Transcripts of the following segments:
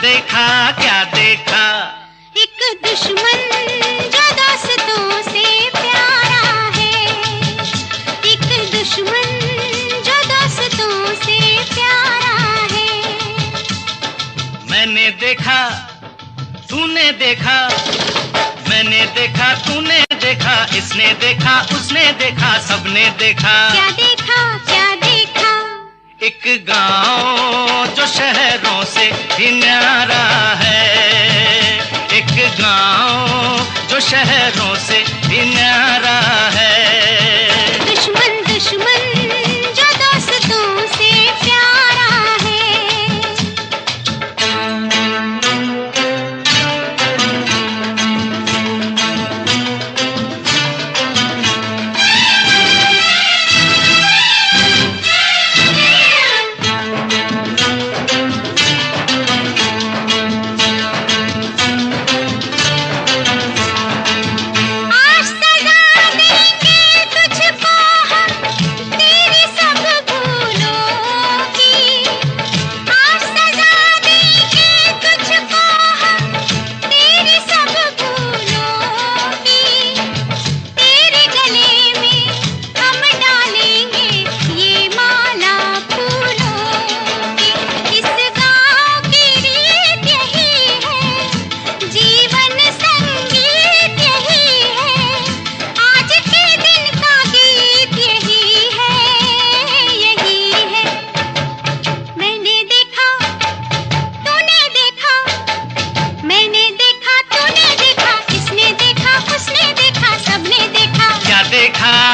देखा क्या देखा? एक दुश्मन जो दोस्तों से प्यारा है, एक दुश्मन जो दोस्तों से प्यारा है। मैंने देखा, तूने देखा, मैंने देखा, तूने देखा, इसने देखा, उसने देखा, सबने देखा। क्या देखा, क्या देखा? एक गांव जो शहरों से भी न्यारा है, एक गांव जो शहरों से भी न्यारा है। दुश्मन दुश्मन जो दोस्तों से प्यारा है।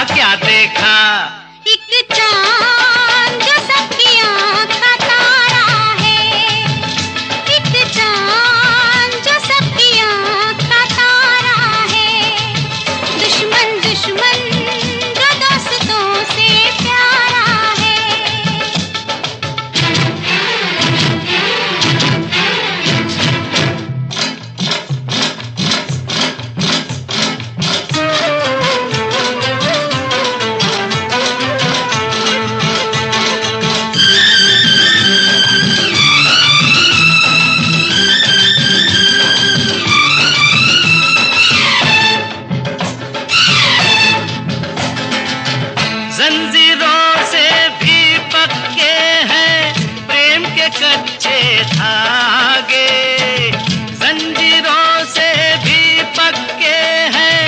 क्या देखा? एक चांद जो सबकी आँख का तारा है, एक चांद जो सबकी आँख का तारा है। दुश्मन दुश्मन जो दोस्तों से प्यारा है। जंजीरों से भी पक्के हैं प्रेम के कच्चे धागे, जंजीरों से भी पक्के हैं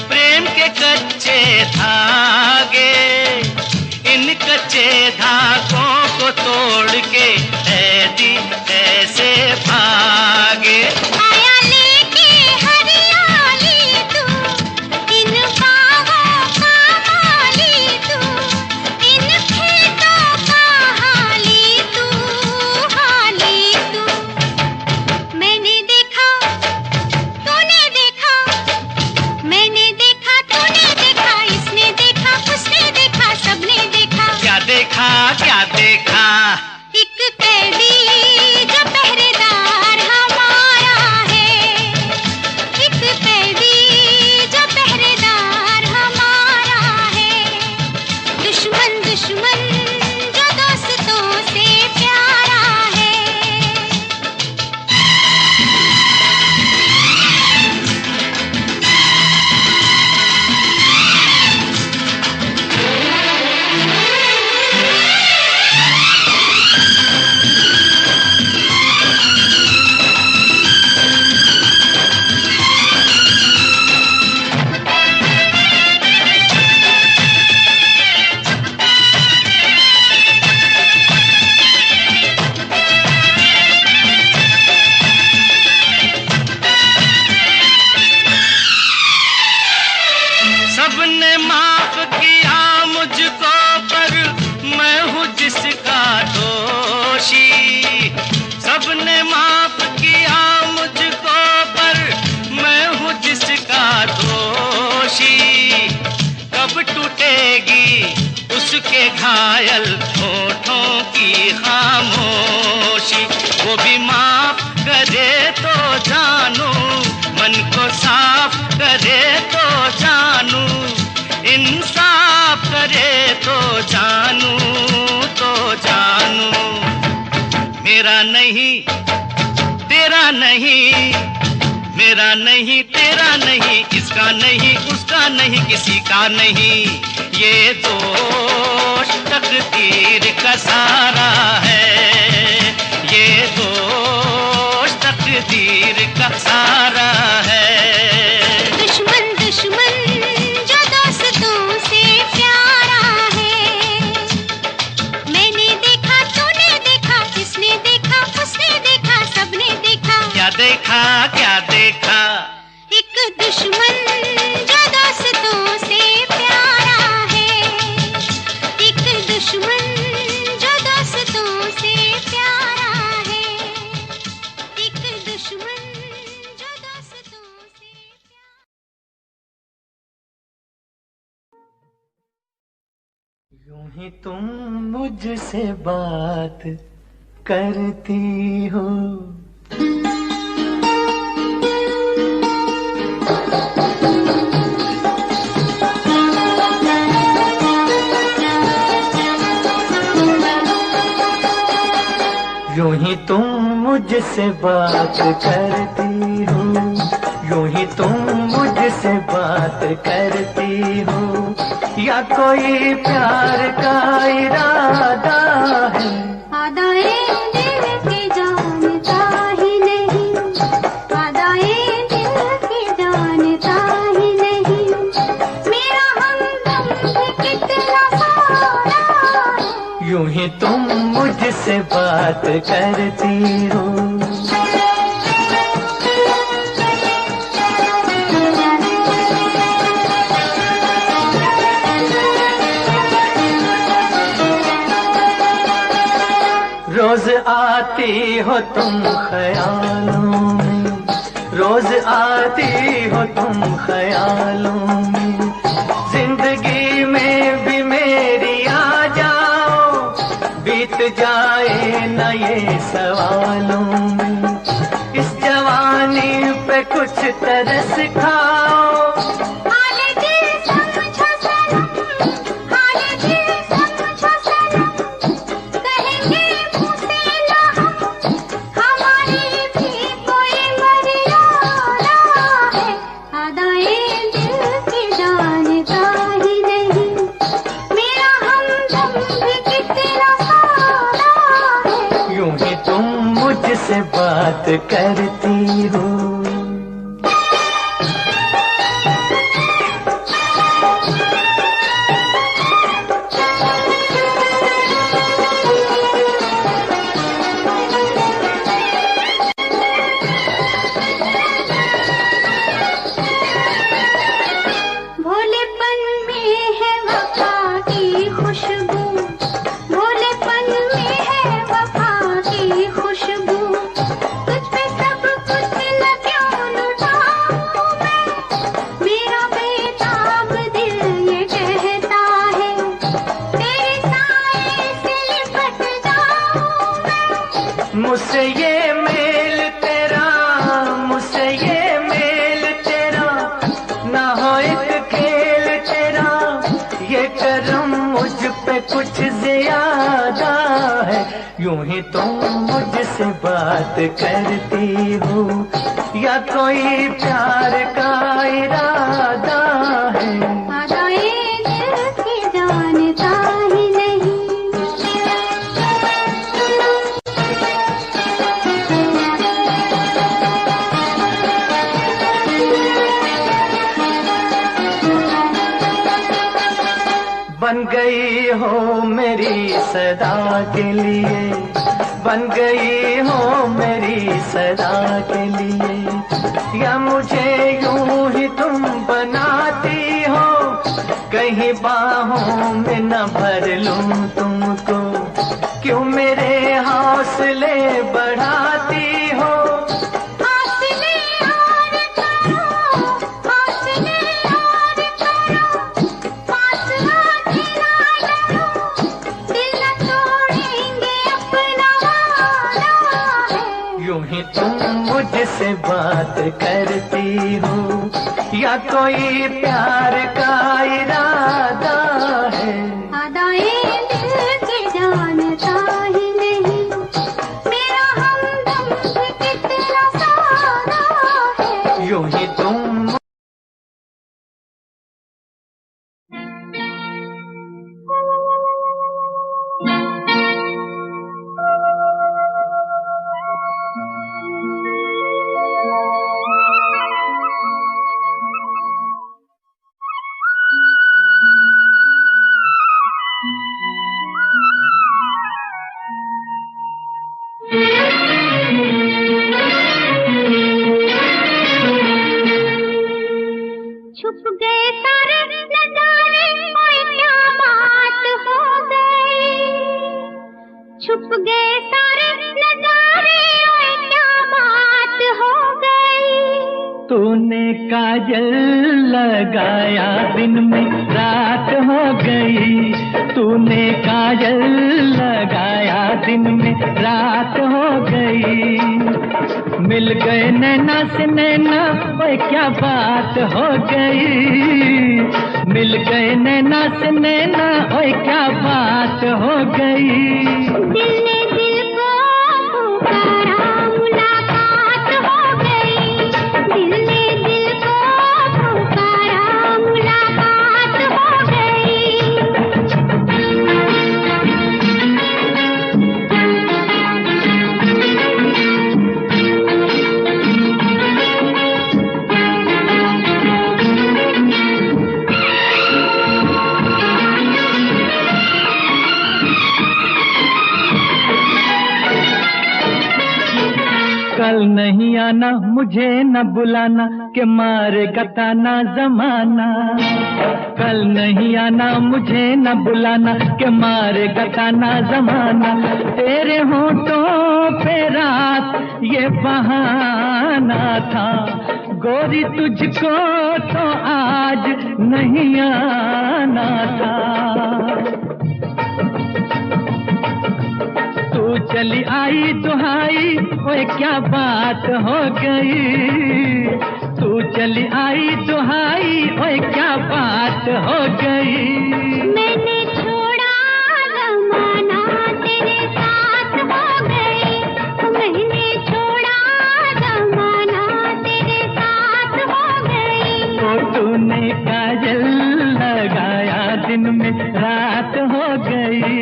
प्रेम के कच्चे धागे। इन कच्चे धागों को तोड़ के ऐदी ऐसे भागे। आया लेके हरियाली तू, इन बागों का माली तू, इन खेतों का हाली तू, हाली तू। मैंने देखा, तूने देखा, मैंने देखा, तूने देखा, इसने देखा, उसने देखा, सबने देखा। क्या देखा, क्या देखा? एक कैदी जो पहरेदार हमारा है, एक कैदी जो पहरेदार हमारा है। दुश्मन दुश्मन जो दोस्तों से प्यारा है। सबने माफ किया मुझको पर मैं हूँ जिसका दोषी। सबने माफ किया मुझको पर मैं हूँ जिसका दोषी। कब टूटेगी उसके घायल होठों की खामोशी। वो भी माफ करे तो जानू, मन को साफ करे तो जानू, इंसाफ करे तो जानू, तो जानू। मेरा नहीं तेरा नहीं, मेरा नहीं, तेरा नहीं, इसका नहीं, उसका नहीं, किसी का नहीं, ये दोष तकदीर का सारा है, ये दोष तकदीर का सारा है। दुश्मन दुश्मन जो दोस्तों से प्यारा है, मैंने देखा, तूने देखा, इसने देखा, उसने देखा, सबने देखा। क्या देखा, क्या देखा? एक दुश्मन जो दोस्तों से प्यारा है, एक दुश्मन जो दोस्तों से प्यारा है, एक दुश्मन जो दोस्तों से प्यारा। यूं ही तुम मुझसे बात करती हो, यूं ही तुम मुझसे बात करती हो, यूं ही तुम मुझसे बात करती हो, या कोई प्यार का इरादा है? आदाए दिल की जानता ही नहीं, आदाए दिल की जानता ही नहीं, मेरा हमदम भी कितना सारा है। यूं ही तुम मुझसे बात करती हो। रोज आती हो तुम ख्यालों में, रोज आती हो तुम ख्यालों में, जिंदगी में भी मेरी आ जाओ, बीत जाए न ये सवालों में, इस जवानी पे कुछ तरस खाओ। से बात करती हो। भोलेपन में है वफा की खुशबू, भोलेपन में है वफा की खुशबू, मुझसे ये मेल तेरा, मुझसे ये मेल तेरा, ना हो एक खेल तेरा, ये करम मुझ पे कुछ ज्यादा है। यूं ही तुम मुझसे बात करती हो, या कोई प्यार का इरादा है? आदाए दिल की जानता ही नहीं, बन गई हो मेरी सदा के लिए, बन गई हो मेरी सदा के लिए, या मुझे यूं ही तुम बनाती हो, कहीं बाहों में न भर लूं तुमको, क्यों मेरे हौसले बढ़ाती हो? यूं ही तुम मुझसे बात करती हो, या कोई प्यार का इरादा है? आदाए दिल की जानता ही नहीं, मेरा हमदम भी कितना गए सारे नजारे, ओए क्या बात हो गई। छुप गए सारे नजारे, ओए क्या बात हो गई। तूने काजल लगाया दिन में रात हो गई। तूने काजल लगाया दिन में रात हो गई। मिल गए नैना से नैना, ओए क्या बात हो गई। मिल गए नैना से नैना, ओए क्या बात हो गई। दिल ने दिल को पुकारा, मुलाकात हो गई। दिल ने दिल को पुकारा, मुलाकात हो गई। कल नहीं आना, मुझे न बुलाना, के मारेगा ताना जमाना। कल नहीं आना, मुझे न बुलाना, के मारेगा ताना जमाना। तेरे होठों पे रात ये बहाना था, गोरी तुझको तो आज नहीं आना था। तू चली आई दुहाई, ओए क्या बात हो गई। तू चली आई दुहाई, ओए क्या बात हो गई। मैंने छोड़ा जमाना, तेरे साथ हो गई। मैंने छोड़ा जमाना, तेरे साथ हो गई। तो तूने काजल लगाया दिन में रात हो गई।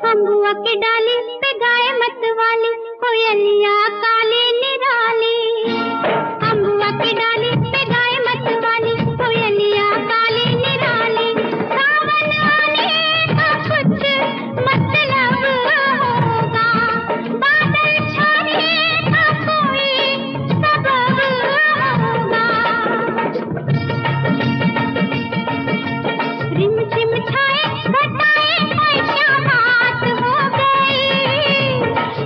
अम्बुआ की डाली पे गाय मत वाली, कोयलिया काली निराली। अम्बुआ की डाली पे गाय मत वाली, कोयलिया काली निराली। सावन आने का कुछ मतलब होगा, बादल छाने का कोई सबब होगा। रिम झिम छाए घटाए, ओए क्या बात हो गई।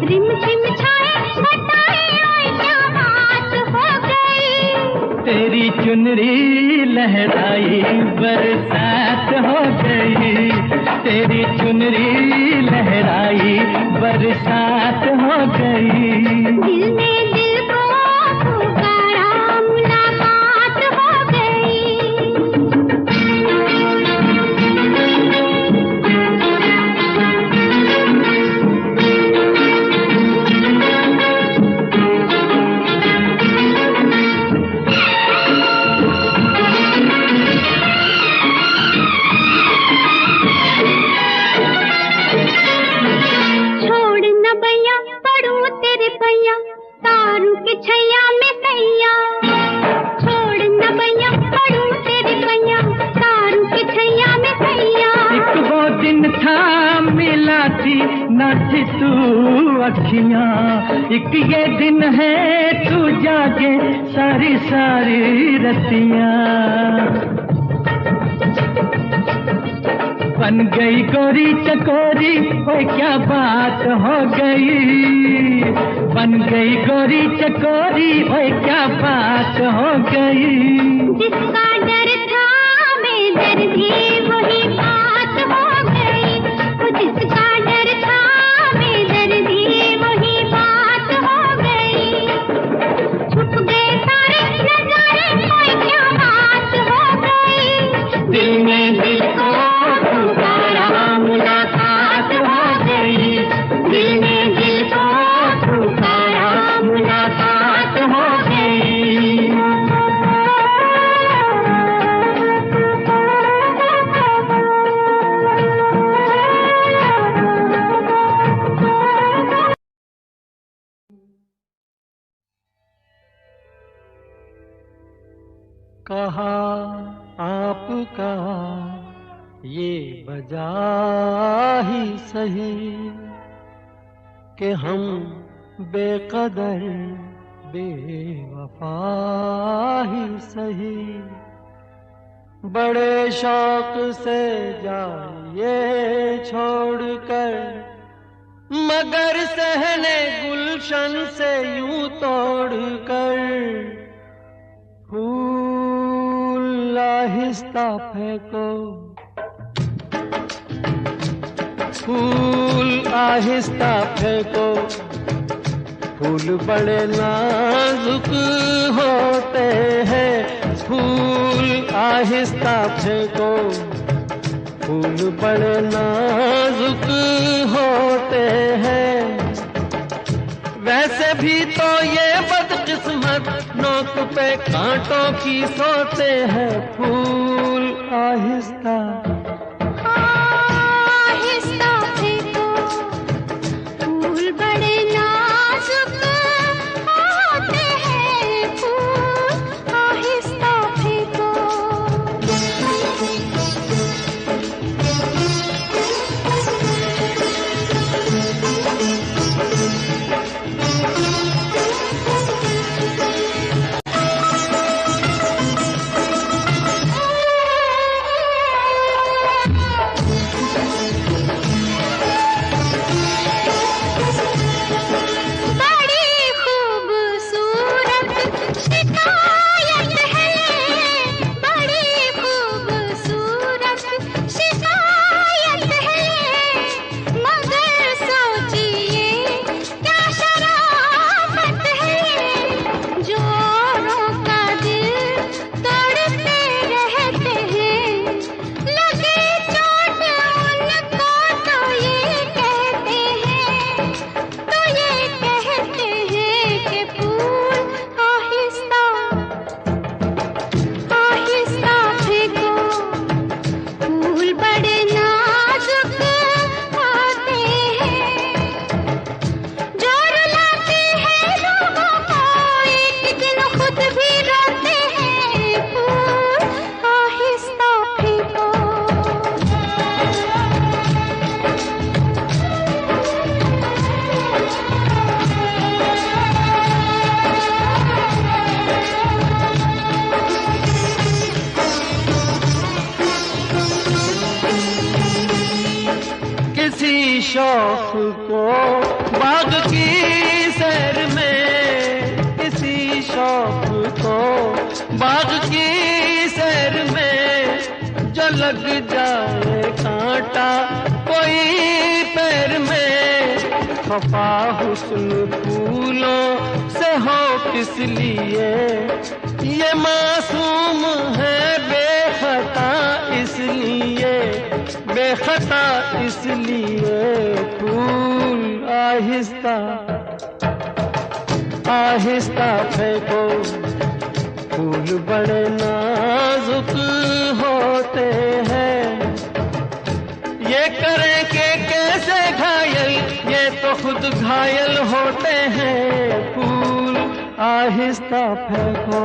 रिम झिम छाए घटाए, ओए क्या बात हो गई। तेरी चुनरी लहराई बरसात हो गई। तेरी चुनरी लहराई बरसात हो गई। दिल ने दिल को पुकारा, मुलाकात हो गई। छोड़ न भैया पड़ू तेरे पैया, तारू के छैया में सैया। छोड़ न भैया पड़ू तेरे पैया, तारू के छैया में सैया। एक वो दिन था मिला थी न थी तू अखियां, एक ये दिन है तू जागे सारी सारी रतियां। बन गई गोरी चकोरी, ओए क्या बात हो गई। बन गई गोरी चकोरी, ओए क्या बात हो गई। जिसका डर था बेदर्दी, वही बात हो गई। वो जिसका डर था बेदर्दी, वही बात हो गई। छुप गए सारे नजारे, ओए क्या बात हो गई। दिल में दिल को पुकारा, मुलाकात हो गई। दिल में दिल को पुकारा, मुलाकात हो गई। कहा आपका ये वजह ही सही कि हम बेकदर बेवफा ही सही। बड़े शौक से जाइए छोड़कर, मगर सहने गुलशन से यूं तोड़कर। फूल आहिस्ता फेंको, फूल आहिस्ता फेंको, फूल बड़े नाजुक होते हैं। फूल आहिस्ता फेंको, फूल बड़े नाजुक होते हैं। वैसे भी तो ये बदकिस्मत नोक पे कांटों की सोते हैं। फूल आहिस्ता आहिस्ता फेंको, फूल बड़े नाजुक होते हैं। फूल आहिस्ता फेंको। शौक को बाग की सैर में, किसी शौक को बाग की सैर में। जो लग जाए कांटा कोई पैर में, खफा हुस्न फूलों से हो किस लिए। ये मासूम है बेखता इसलिए, बेखता इसलिए। फूल आहिस्ता आहिस्ता फेंको, फूल बड़े नाजुक होते हैं। ये करें कि कैसे घायल, ये तो खुद घायल होते हैं। फूल आहिस्ता फेंको।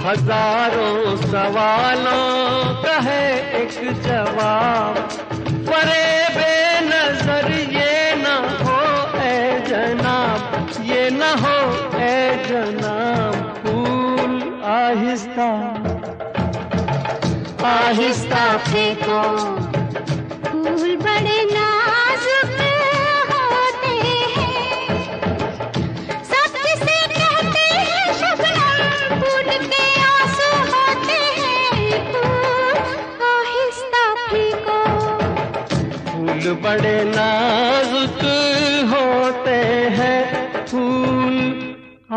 हजारों सवालों का है एक जवाब, परे बेनजर ये न हो ए जनाब, ये न हो ए जनाब। फूल आहिस्ता आहिस्ता फेंको, फूल बड़े नाजुक होते हैं। सब किसे कहते हैं शबनम, फूल के आंसू होते हैं। फूल आहिस्ता फेंको, बड़े नाजुक होते हैं फूल,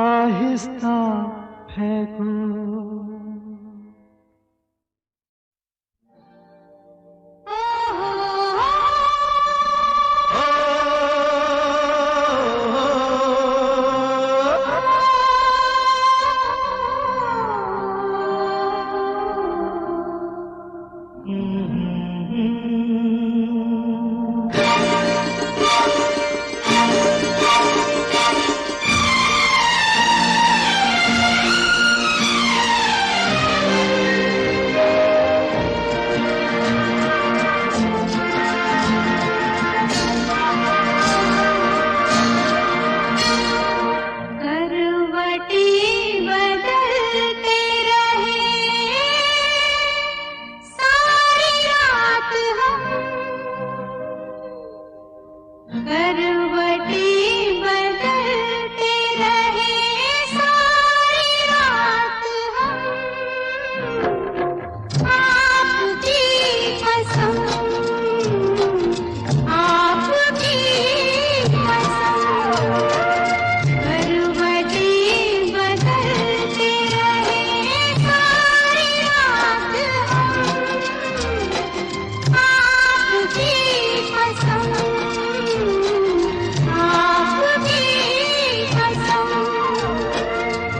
आहिस्ता फेंको।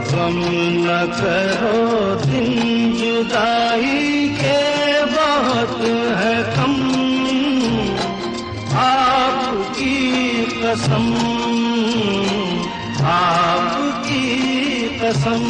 गम न करो दिन जुदाई के बहुत है कम, आपकी कसम, आपकी कसम।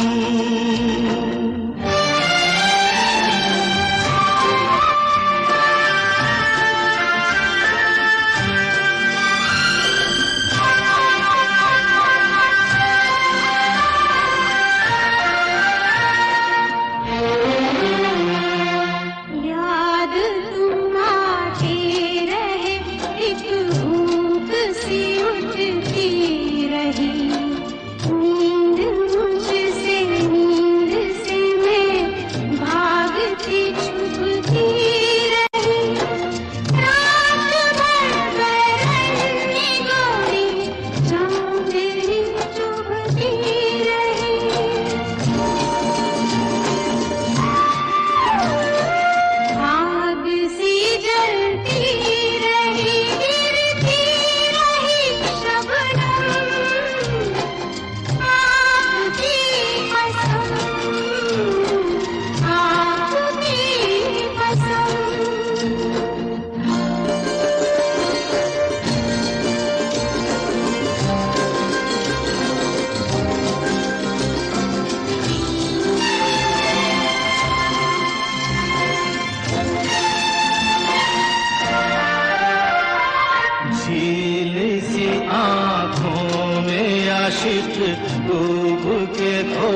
डूब के खो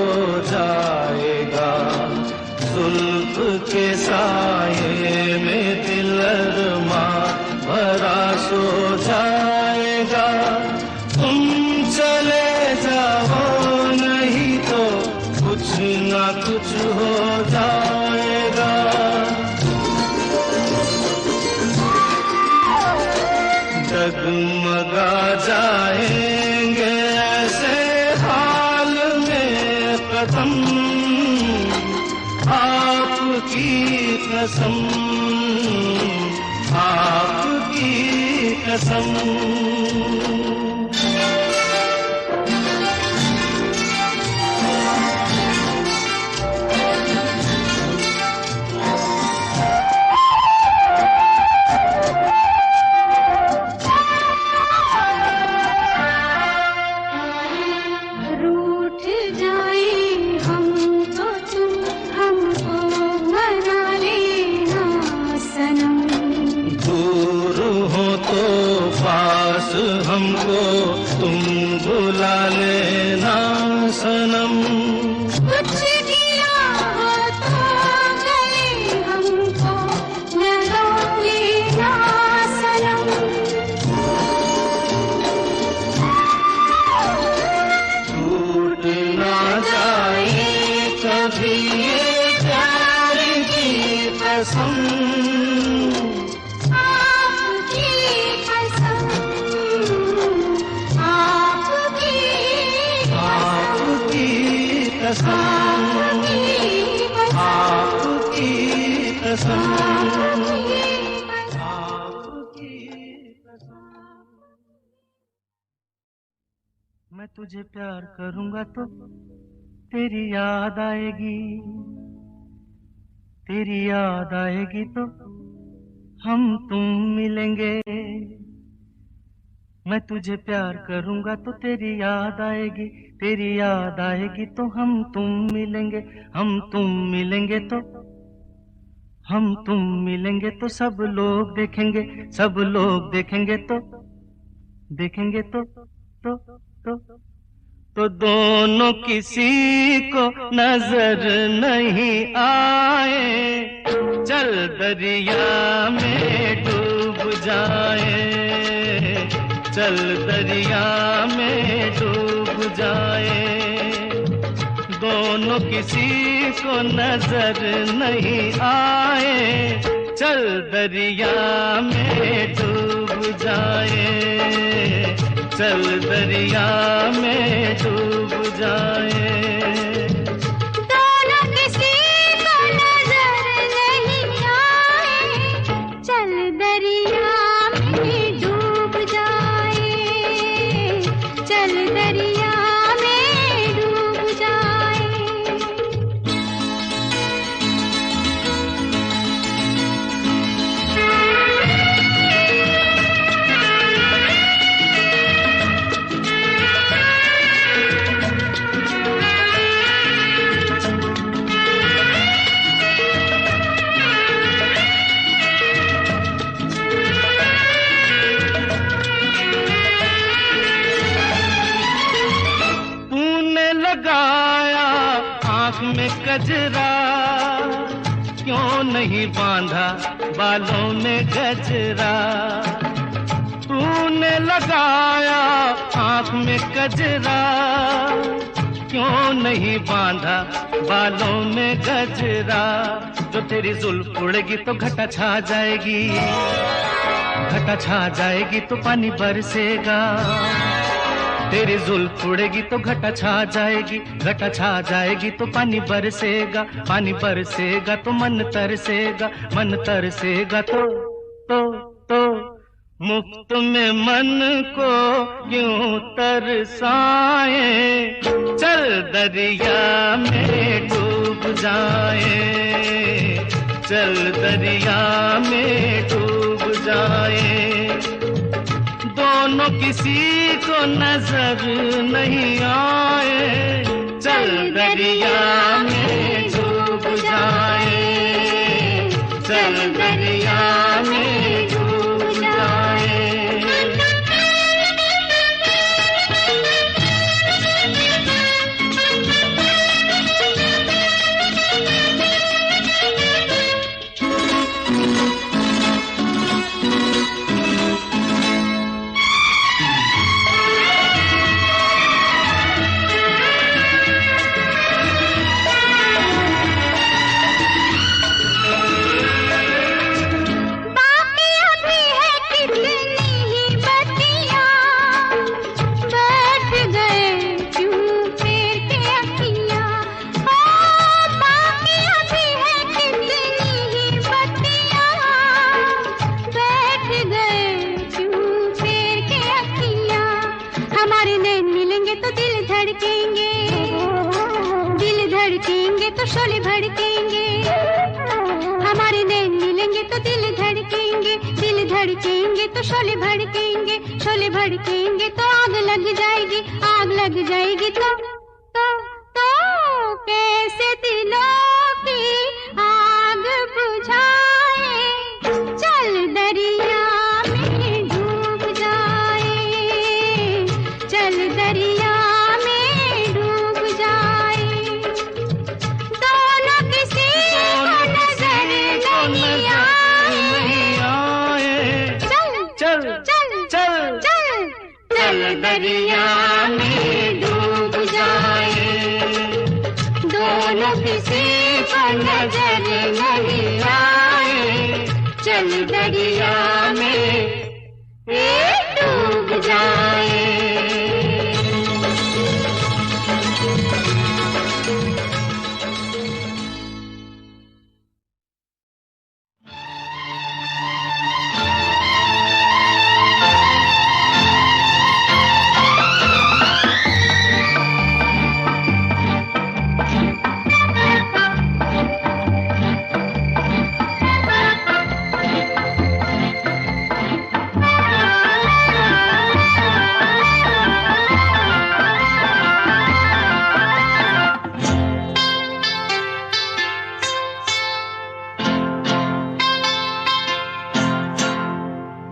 जाएगा, जुल्फ के साये में दिल अरमा भरा सो जाएगा। तुम चले जाओ नहीं तो कुछ ना कुछ हो जाएगा। डगमगा जाएंगे ऐसे हाल में कदम, आपकी कसम, आपकी कसम। हमको तुम बुला लेना सनम। कुछ किया हो तो गले हमको लगा लेना सनम। टूट ना जाए कभी ये प्यार की कसम, आपकी कसम, मैं तुझे प्यार करूंगा तो तेरी याद आएगी, तेरी याद आएगी तो हम तुम मिलेंगे। मैं तुझे प्यार करूंगा तो तेरी याद आएगी, तेरी याद आएगी तो हम तुम मिलेंगे। हम तुम मिलेंगे तो, हम तुम मिलेंगे तो सब लोग देखेंगे, सब लोग देखेंगे तो, देखेंगे तो दोनों किसी को नजर नहीं आए, चल दरिया में डूब जाए, चल दरिया में डूब जाए। दोनों किसी को नजर नहीं आए, चल दरिया में डूब जाए, चल दरिया में डूब जाए। दोनों किसी को नजर नहीं आए, चल दरिया में डूब जाए, चल दरिया में डूब जाए। लगाया आँख में कजरा, क्यों नहीं बांधा बालों में गजरा। तूने लगाया आँख में कजरा, क्यों नहीं बांधा बालों में गजरा। जो तेरी जुल्फ उड़ेगी तो घटा छा जाएगी, घटा छा जाएगी तो पानी बरसेगा। तेरी जुल्फ उड़ेगी तो घटा छा जाएगी, घटा छा जाएगी तो पानी बरसेगा, पानी बरसेगा तो मन तरसेगा, मन तरसेगा तो मुफ्त में मन को क्यों तरसाए, चल दरिया में डूब जाए, चल दरिया में डूब जाए। दोनों किसी को नजर नहीं आए, चल दरिया में डूब जाए, चल दरिया में डूब जाए। तो शोले भड़केंगे, हमारे नैन मिलेंगे तो दिल धड़केंगे, दिल धड़केंगे तो शोले भड़केंगे, शोले भड़केंगे तो आग लग जाएगी, आग लग जाएगी तो कैसे दिलों की आग बुझाए, चल दरिया में डूब जाए, चल दरिया में डूब जाए। दोनों किसी को नजर नहीं आए, चल दरिया में डूब जाए। दोनों किसी को नजर नहीं आए, चल दरिया में डूब जाए।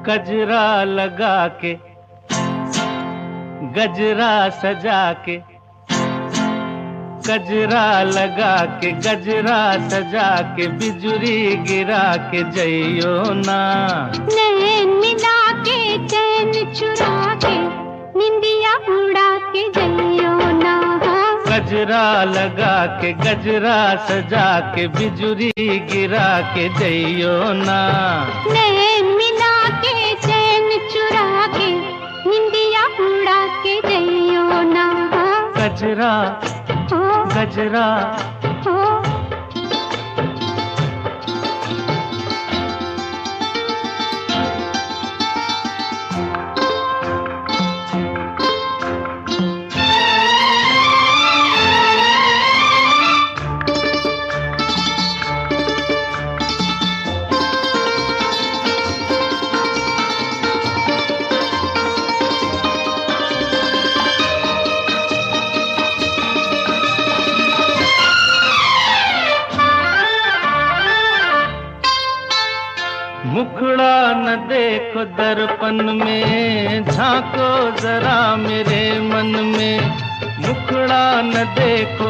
कजरा लगा के गजरा सजा के, कजरा लगा के गजरा सजा के बिजुरी गिरा के जइयो ना। नैन मिला के चैन चुरा के निंदिया उड़ा के जइयो ना। गजरा लगा के गजरा सजा के बिजुरी गिरा के जइयो ना। नैन मिला के चैन चुरा के निंदिया उड़ा के जइयो ना। गजरा गजरा मुखड़ा न देखो दर्पण में, झांको जरा मेरे मन में। मुखड़ा न देखो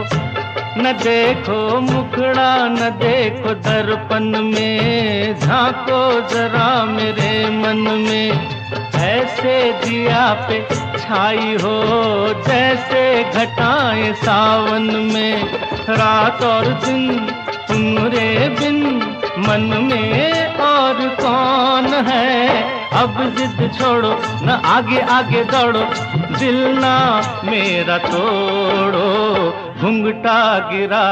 मुखड़ा न देखो दर्पण में, झांको जरा मेरे मन में। ऐसे जिया पे छाई हो जैसे घटाएं सावन में। रात और दिन तुम्हारे बिन मन में और कौन है। अब जिद छोड़ो न आगे आगे दौड़ो, दिल ना मेरा तोड़ो। घुंघटा गिरा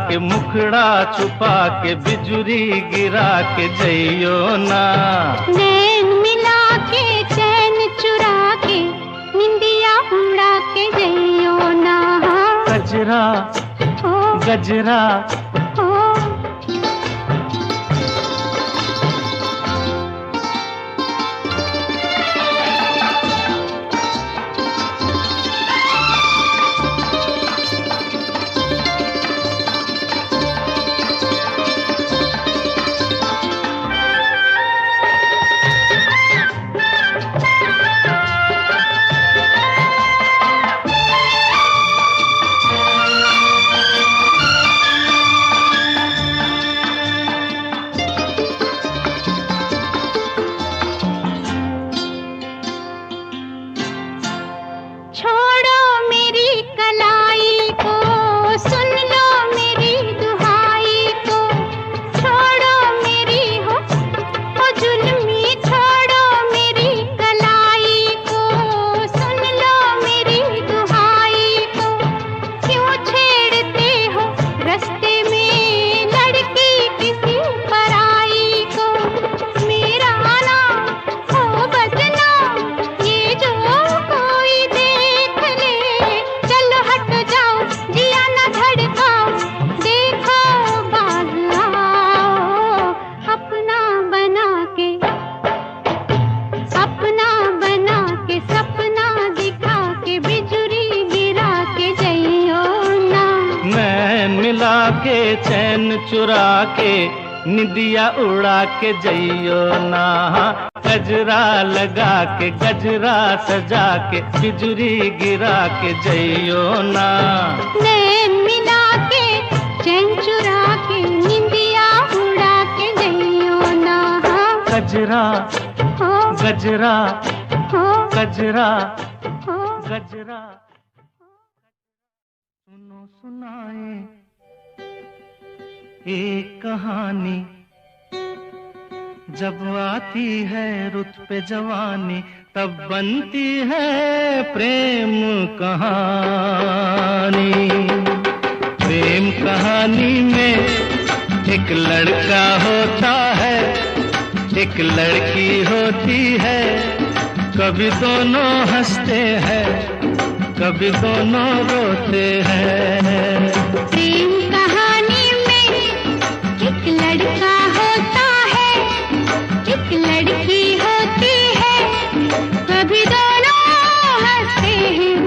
के मुखड़ा छुपा के बिजुरी गिरा के जइयो ना। नैन मिला के चैन चुरा के निंदिया उड़ा के जइयो ना। गजरा गजरा के चैन चुरा के निदिया उड़ा के जइयो ना। गजरा लगा के गजरा सजा के बिजुरी गिरा के जइयो ना। नैन मिला के चैन चुरा के निदिया उड़ा के जइयो ना। गजरा गजरा गजरा गजरा सुनो सुनाए एक कहानी, जब आती है रुत पे जवानी तब बनती है प्रेम कहानी। प्रेम कहानी में एक लड़का होता है, एक लड़की होती है। कभी दोनों हंसते हैं, कभी दोनों रोते हैं। प्रेम कहानी में एक लड़का होता है, एक लड़की होती है। कभी दोनों हंसते हैं,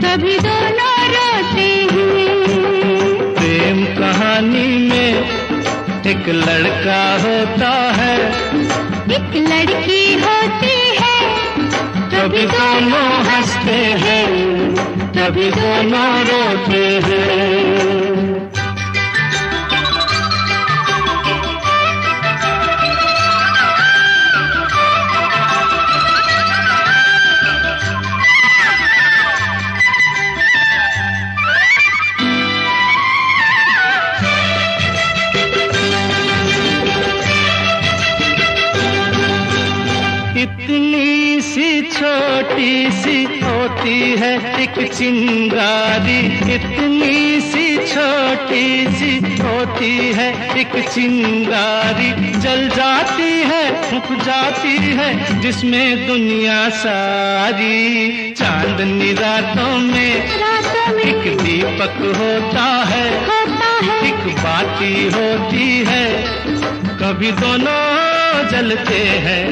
कभी दोनों रोते हैं। प्रेम कहानी में एक एक लड़का होता है, एक लड़की होती है, कभी दोनों हंसते हैं, कभी दोनों रोते हैं। इतनी सी छोटी सी होती है एक चिंगारी, इतनी सी छोटी सी होती है एक चिंगारी, जल जाती है फूंक जाती है जिसमें दुनिया सारी। चांदनी रातों में एक दीपक होता है, एक बाती होती है, कभी दोनों जलते हैं,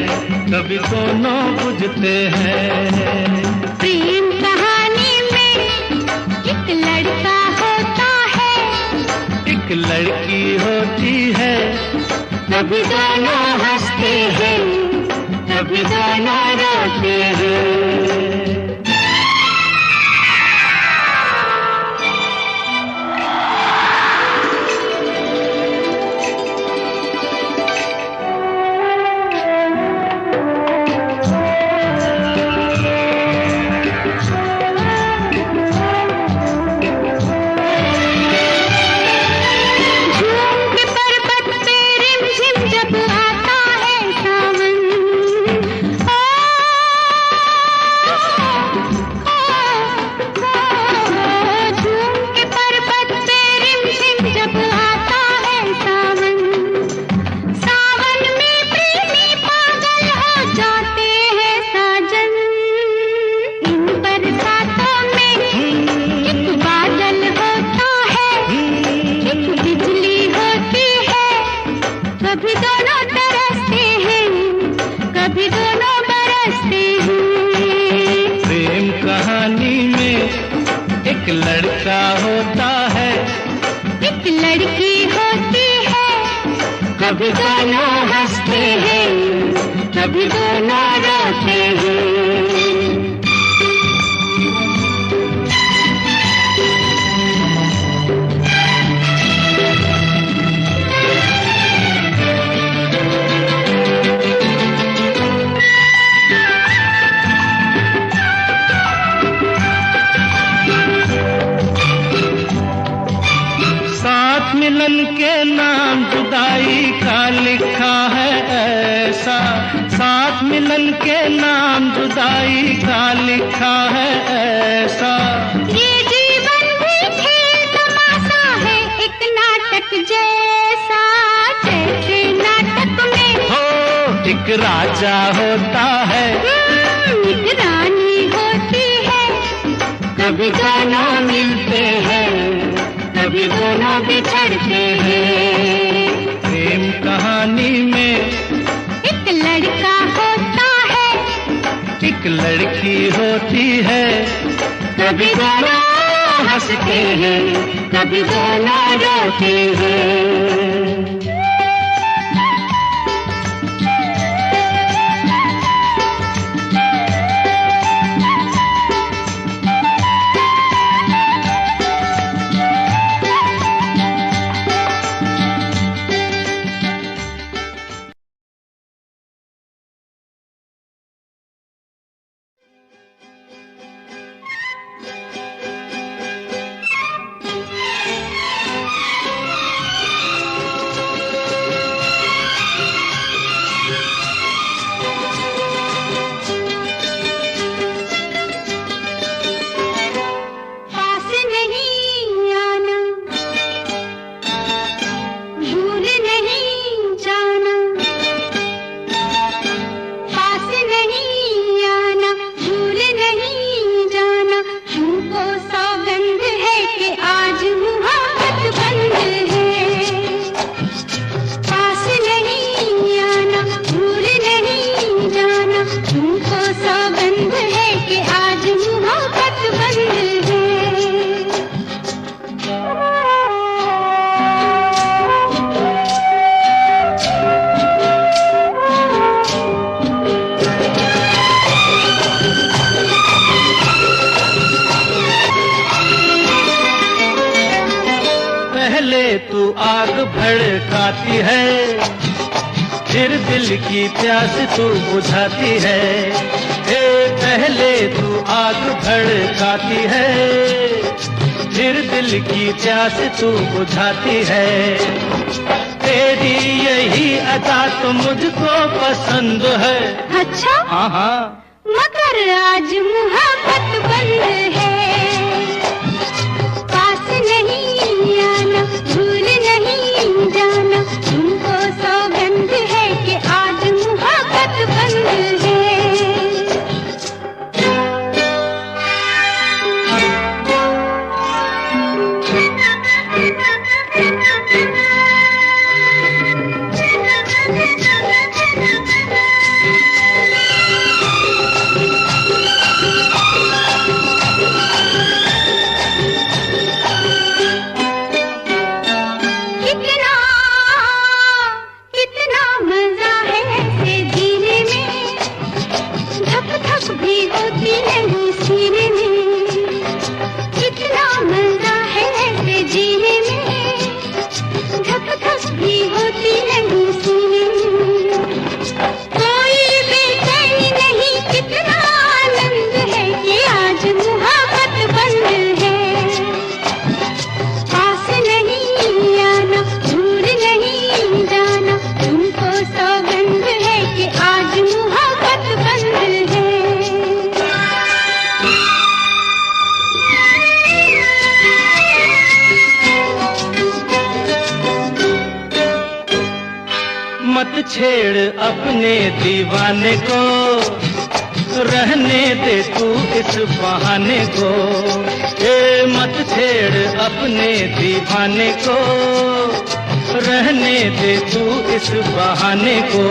कभी दोनों बुझते हैं। प्रेम कहानी में एक लड़का होता है, एक लड़की होती है, कभी दोनों हंसते हैं, कभी दोनों रोते हैं। एक लड़का होता है, एक लड़की होती है, कभी दोनों हंसते हैं, कभी दोनों रोते हैं। मिलन के नाम जुदाई का लिखा है ऐसा, साथ मिलन के नाम जुदाई का लिखा है ऐसा। ये जीवन भी खेल तमाशा है एक नाटक जैसा, जैसे नाटक में हो एक राजा होता है, एक रानी होती है, कभी दोनों मिलते हैं, कभी दोनों बिछड़ते हैं। प्रेम कहानी में एक लड़का होता है, एक लड़की होती है, कभी दोनों हंसते हैं, कभी दोनों रोते हैं। पहले तू आग भड़काती है, फिर दिल की प्यास तू बुझाती है। पहले तू आग भड़काती है, फिर दिल की प्यास तू बुझाती है। तेरी यही अदा तो मुझको पसंद है। अच्छा? हाँ हाँ। मगर आज मोहब्बत बंद है, पास नहीं आना, भूल नहीं जाना, तुमको सौगंध है कि आज मोहब्बत बंद है। मत छेड़ अपने दीवाने को, रहने दे तू इस बहाने को। मत छेड़ अपने दीवाने को, रहने दे तू इस बहाने को।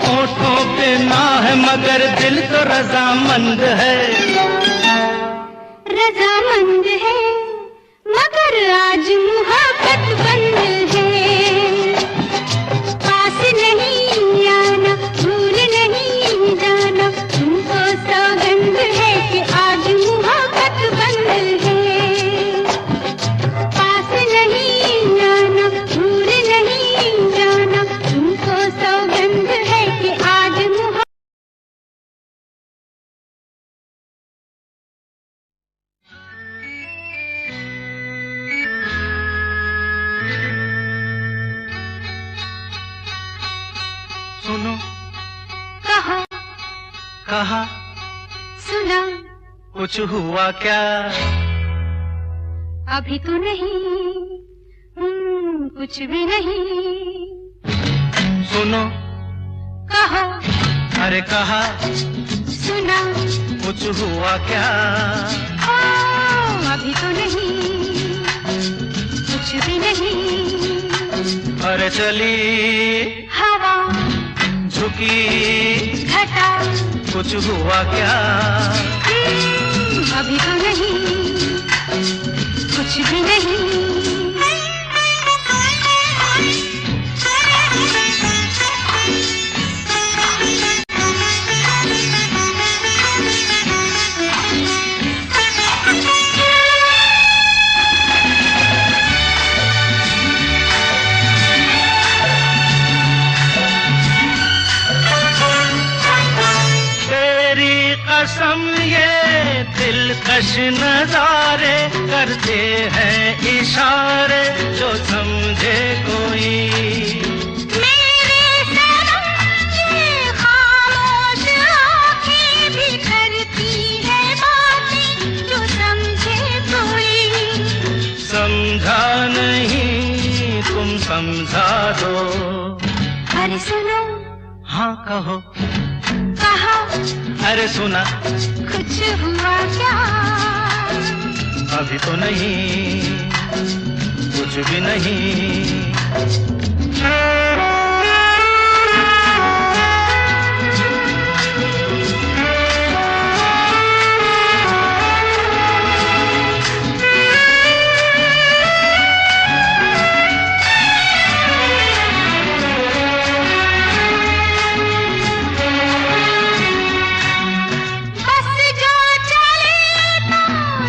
होठों पे ना है मगर दिल तो रजामंद है, रजामंद है, मगर आज मोहब्बत बंद है। पास नहीं आना, भूल नहीं जाना, तुमको सौगंध है कि आज मोहब्बत बंद है। पास नहीं आना, भूल नहीं जाना, तुमको सौगंध है कि आज मोहब्बत। सुनो, कहा, कहा, सुना, कुछ हुआ क्या? अभी तो नहीं, कुछ भी नहीं। सुनो, कहा, अरे कहा, सुना, कुछ हुआ क्या? अभी तो नहीं, कुछ भी नहीं। अरे चली हवा, झुकी घटा, कुछ हुआ क्या? अभी तो नहीं, कुछ भी नहीं। कसम ये दिलकश नजारे करते हैं इशारे, जो समझे कोई। मेरे सनम ये खामोश आँखें भी करती है बातें, जो समझे कोई। समझा नहीं तुम समझा दो। अरे सुनो, हाँ कहो, कहा, अरे सुना, कुछ हुआ क्या? अभी तो नहीं, कुछ भी नहीं।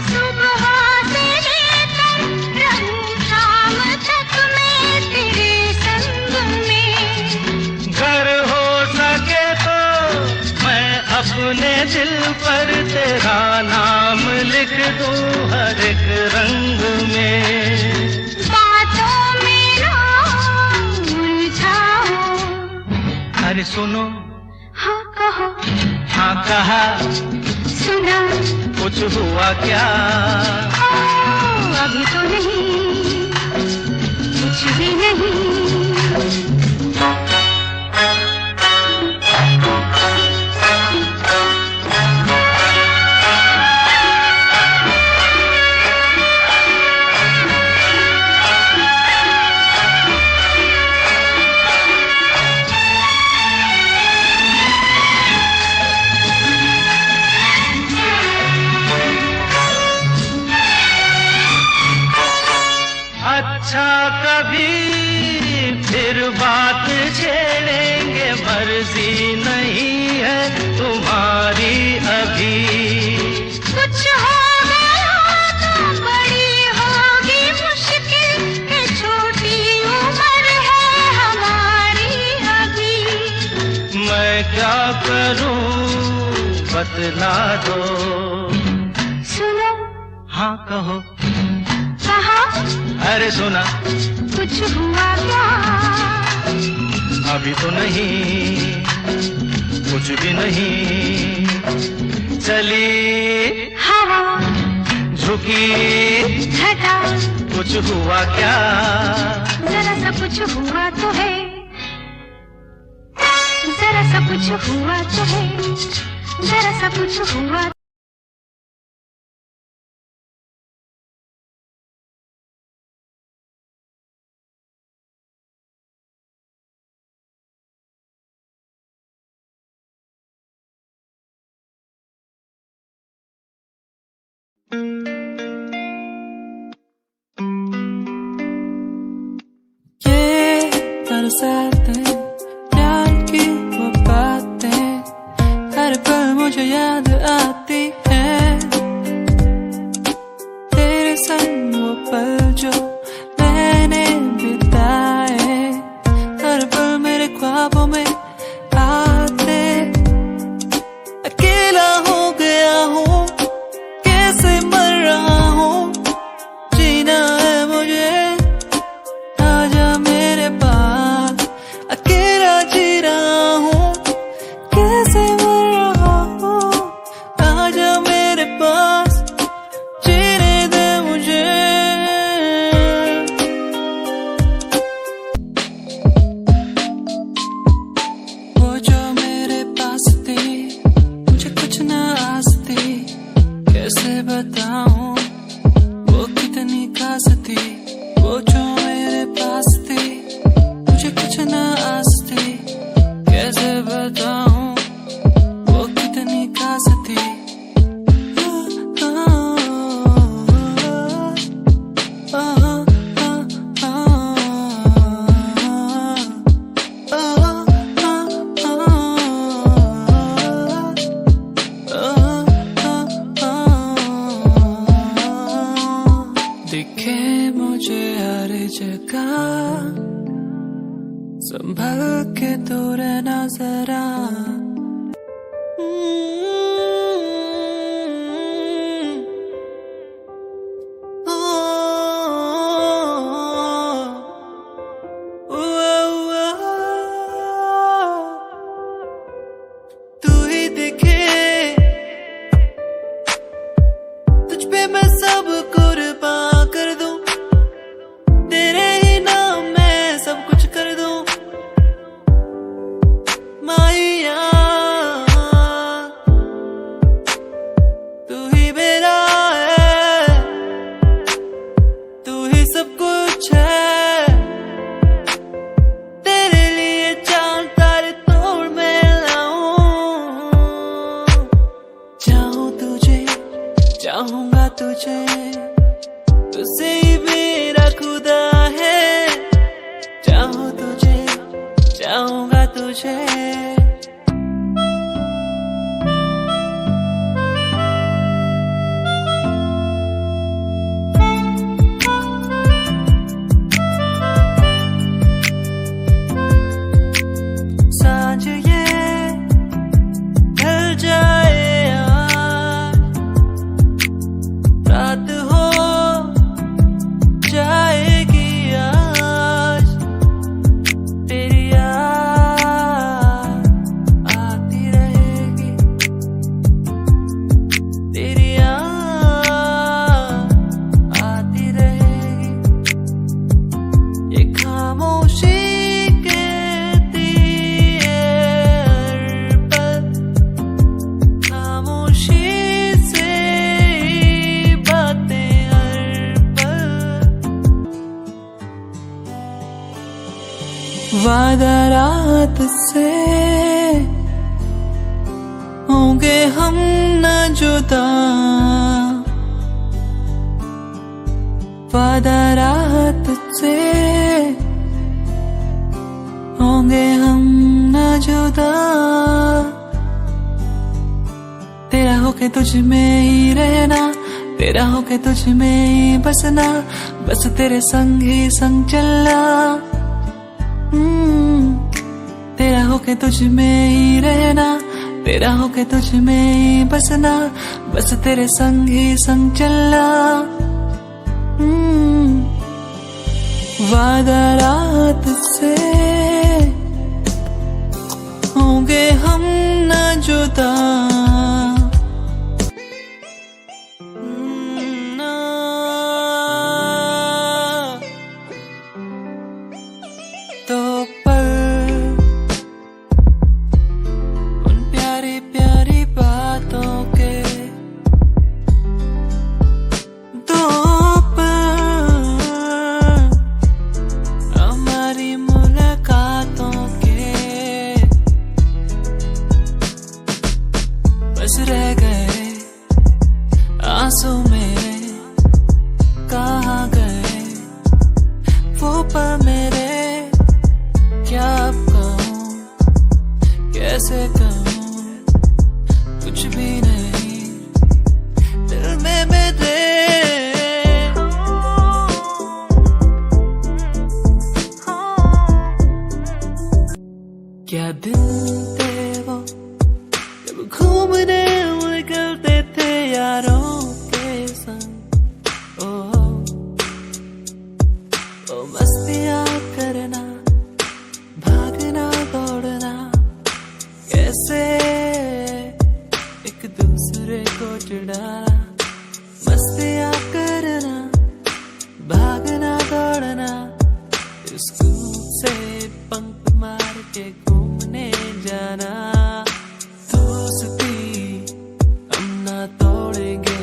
सुबह से लेकर रंग अरे सुनो, हाँ कहो, हाँ कहा, सुना, कुछ हुआ क्या? अभी तो नहीं, कुछ भी नहीं। अच्छा कभी फिर बात छेड़ेंगे, मर्जी नहीं है तुम्हारी अभी। कुछ हो गया तो बड़ी होगी मुश्किल, कि छोटी उम्र है हमारी अभी। मैं क्या करूं बतला दो। सुनो, हाँ कहो, कहा, अरे सुना, कुछ हुआ क्या? अभी तो नहीं, कुछ भी नहीं। चली हवा, झुकी घटा, कुछ हुआ क्या? जरा सा कुछ हुआ तो है, जरा सा कुछ हुआ तो है, जरा सा कुछ हुआ। ये बरसातें, प्यार की वो बातें, हर पल मुझे याद आती है। तेरे संग वो पल जो मैंने बिताए, हर पल मेरे ख्वाबों में आते। अकेला हो गया हूँ, कैसे मर रहा हूँ, जीना है मुझे, आजा मेरे पास। अकेला जी रहा हूँ, कैसे मर रहा हूँ, आजा मेरे पास, जीने दे मुझे। वो जो मेरे पास थी, मुझे कुछ न आस थी, कैसे बताऊं वो कितनी खास थी। वो जो मेरे पास थी, मुझे कुछ न आस थी, कैसे बताऊं वो कितनी खास थी। दिखे मुझे हर जगह, संभल के तो रहना जरा। तू ही दिखे, तुझ पे मैं सब कुर्बान कर दूं, तेरे ही नाम मैं सब कुछ कर दूं। माहिया तू ही मेरा है, तू ही सब कुछ है, तेरे लिए चांद तारे तोड़ मैं लाऊं। चाहूं तुझे, चाहूंगा तुझे, तुझसे ही मेरा खुदा है। चाहूं तुझे, चाहूंगा तुझे। सांझ ये ढल जाए आज, रात हो जाएगी आज, तेरी याद वादा रात से होंगे हम न जुदा, वादा रात से होंगे हम न जुदा। तेरा होके तुझ में ही रहना, तेरा होके तुझ में ही बसना, बस तेरे संग ही संग चलना। तेरा होके तुझ में ही रहना, तेरा होके तुझ में ही बसना, बस तेरे संग ही संग चलना। वादा रात से होंगे हम न जुदा। तो पर उन प्यारी प्यारी बातों के दो पर हमारी मुलाकातों के बस रह गए आंसू मेरे, कहाँ गए वो पल मेरे। क्या अब कहूँ, कैसे कहूँ, कुछ भी नहीं दिल में मेरे। क्या दिन थे वो जब घूमने निकलते थे यारों के संग। ओ मस्तियाँ करना, भागना दौड़ना, कैसे एक दूसरे को चिढ़ाना। मस्तियाँ करना, भागना दौड़ना, स्कूल से बंक मार के घूमने जाना। दोस्ती हम ना तोड़ेंगे,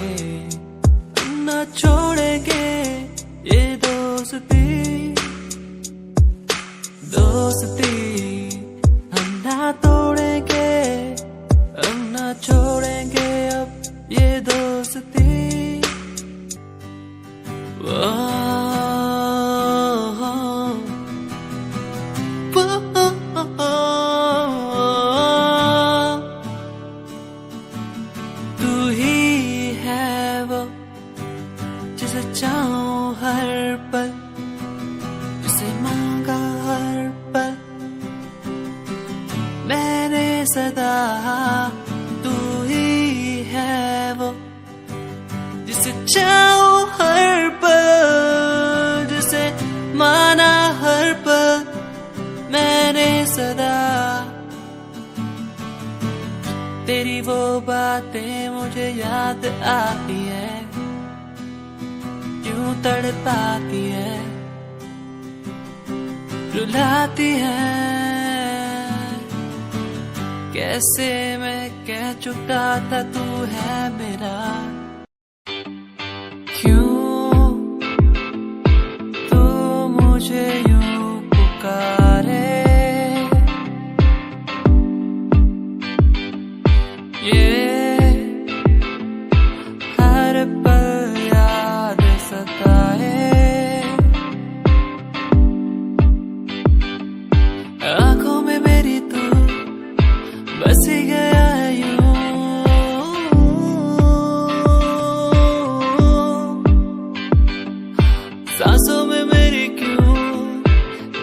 हम ना छोड़ेंगे ये दोस्ती। दोस्ती हम ना तोड़ेंगे, हम ना छोड़ेंगे अब ये दोस्ती। तू ही है वो जिसे चाहूं हर पल, जिसे मांगा हर पल मैंने सदा। तू ही है वो जिसे चाहूं हर पल, जिसे माना हर पल मैंने सदा। तेरी वो बातें मुझे याद आती है, क्यों तड़पाती है, रुलाती है। कैसे मैं कह चुका था तू है मेरा। क्यों तू मुझे यूं पुकारे, ये हर पल याद सताए। आंखों में मेरी तू बस ही गया है यूं, सांसों में मेरी क्यों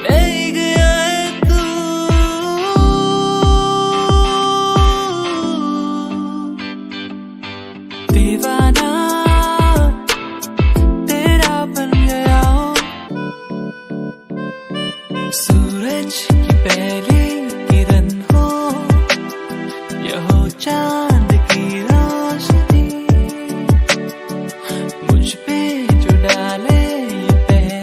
रह गया है तू। दीवाना तेरा बन गया हूँ, सूरज की पहली किरण हो या हो चांद की रोशनी, मुझ पे जो डाले ये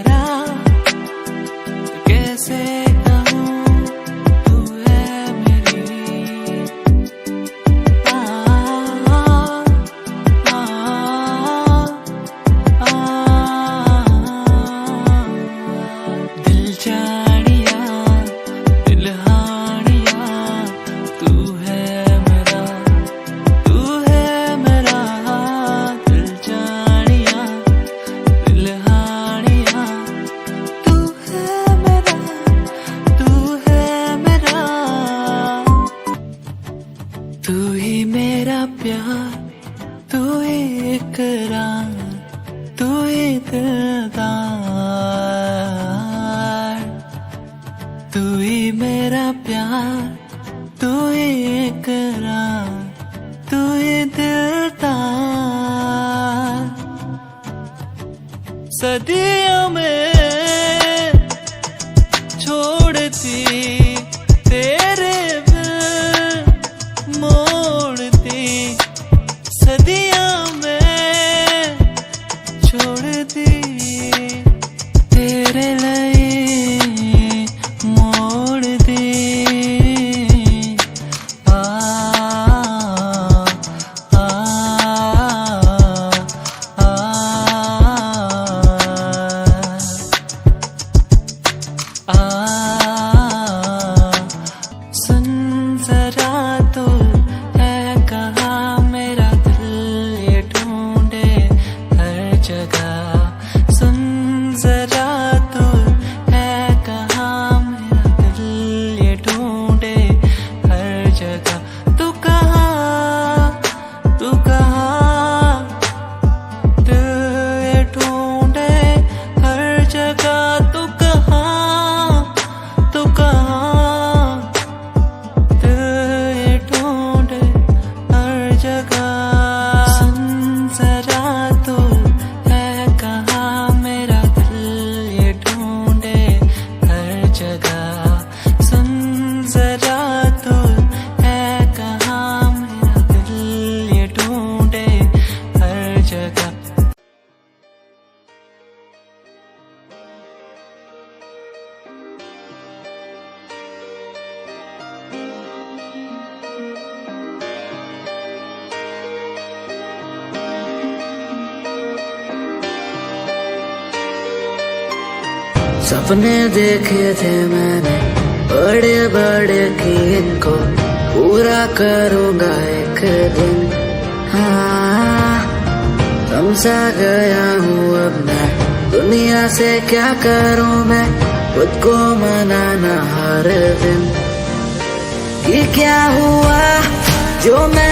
तू ही इकरार, तू ही दिलदार। सदियों में छोड़ती तेरे बिन मोड़ती, सदियों में छोड़ती तेरे लिए मोड़ दी। आ आ आ आ सुन जरा तो है कहाँ मेरा दिल ये ढूंढे हर जगह। सुन जरा तो है कहाँ मेरा दिल ये ढूंढे हर जगह। तू कहाँ, तू कहाँ, दिल ये ढूंढे हर जगह। तू कहाँ, तू कहाँ, दिल ये ढूंढे हर जगह। सुन जरा तो है कहाँ मेरा दिल ये ढूंढे हर जगह। सुन जरा तो है कहाँ मेरा दिल ये ढूंढे हर जगह। सपने देखे थे मैंने बड़े बड़े कि इनको पूरा करूंगा एक दिन। हाँ समझा गया हूँ अब मैं दुनिया से क्या करूँ मैं, खुद को मनाना हर दिन। ये क्या हुआ जो मैं